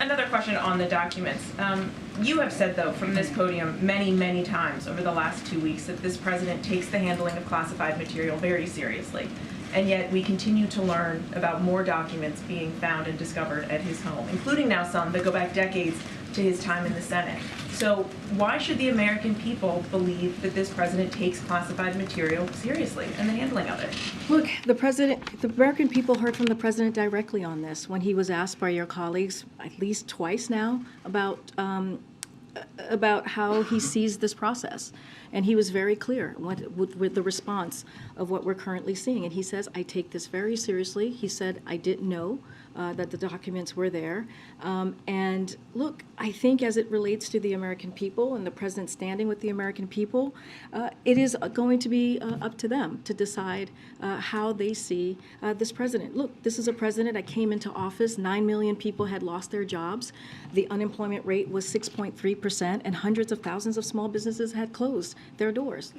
Another question on the documents. You have said, though, from this podium many, many times over the last 2 weeks that this president takes the handling of classified material very seriously. And yet we continue to learn about more documents being found and discovered at his home, including now some that go back decades to his time in the Senate. So why should the American people believe that this president takes classified material seriously and the handling of it? Look, the American people heard from the president directly on this when he was asked by your colleagues at least twice now about how he sees this process. And he was very clear with the response of what we're currently seeing. And he says, I take this very seriously. He said, I didn't know that the documents were there. And look, I think as it relates to the American people and the president standing with the American people, it is going to be up to them to decide how they see this president. Look, this is a president that came into office, 9 million people had lost their jobs. The unemployment rate was 6.3%, and hundreds of thousands of small businesses had closed their doors.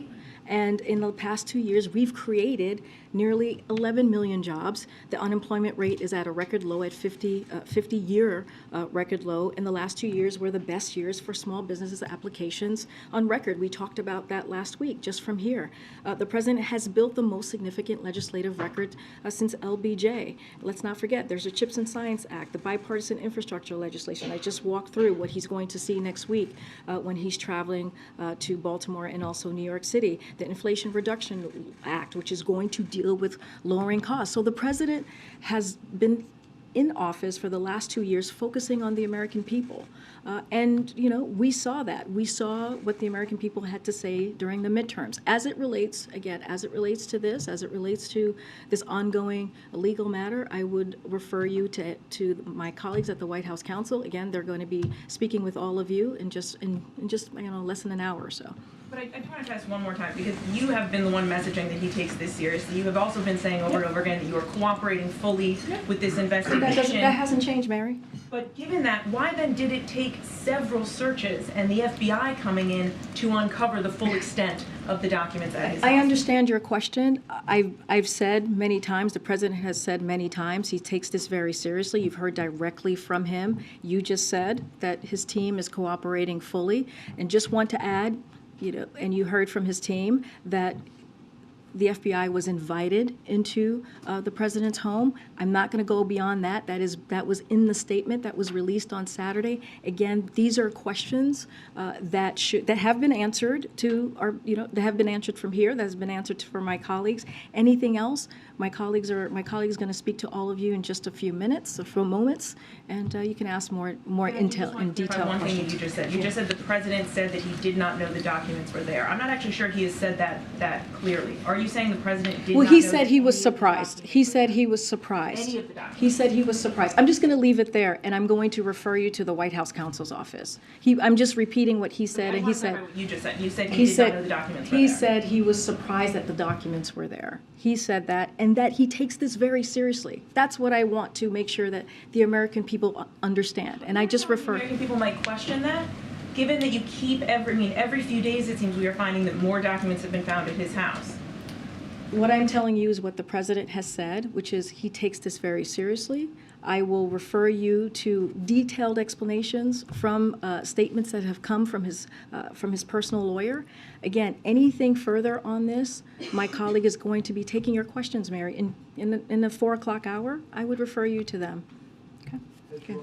And in the past 2 years, we've created nearly 11 million jobs. The unemployment rate is at a record low at 50-year record low. In the last 2 years were the best years for small businesses applications on record. We talked about that last week, just from here. The president has built the most significant legislative record since LBJ. Let's not forget, there's a CHIPS and Science Act, the bipartisan infrastructure legislation. I just walked through what he's going to see next week when he's traveling to Baltimore and also New York City. The Inflation Reduction Act, which is going to deal with lowering costs. So the president has been in office for the last 2 years focusing on the American people. And, you know, we saw that. We saw what the American people had to say during the midterms. As it relates, again, as it relates to this, as it relates to this ongoing legal matter, I would refer you to my colleagues at the White House Counsel. Again, they're going to be speaking with all of you in just less than an hour or so. But I do want to ask one more time, because you have been the one messaging that he takes this seriously. You have also been saying over and over again that you are cooperating fully with this investigation. That hasn't changed, Mary. But given that, why then did it take several searches and the FBI coming in to uncover the full extent of the documents at his house? I understand your question. I've said many times, the president has said many times, he takes this very seriously. You've heard directly from him. You just said that his team is cooperating fully. And just want to add, you know, and you heard from his team that the FBI was invited into the president's home. I'm not going to go beyond that. That was in the statement that was released on Saturday. Again, these are questions that have been answered that have been answered from here. That has been answered for my colleagues. Anything else? My colleague's going to speak to all of you in just a few minutes, a few moments, and you can ask more in detail questions. One thing that you just said. You just said the president said that he did not know the documents were there. I'm not actually sure he has said that clearly. Are you saying the president did not know? Well, he said he was surprised. He said he was surprised. Any of the documents? He said he was surprised. I'm just going to leave it there, and I'm going to refer you to the White House counsel's office. I'm just repeating what he said, and he said. What you just said. You said he did not know the documents were there. He said he was surprised that the documents were there. He said that, and that he takes this very seriously. That's what I want to make sure that the American people understand. And I just refer. American people might question that, given that you keep every few days it seems we are finding that more documents have been found at his house. What I'm telling you is what the president has said, which is he takes this very seriously. I will refer you to detailed explanations from statements that have come from his personal lawyer. Again, anything further on this, my colleague is going to be taking your questions, Mary. In the 4 o'clock hour, I would refer you to them. Okay.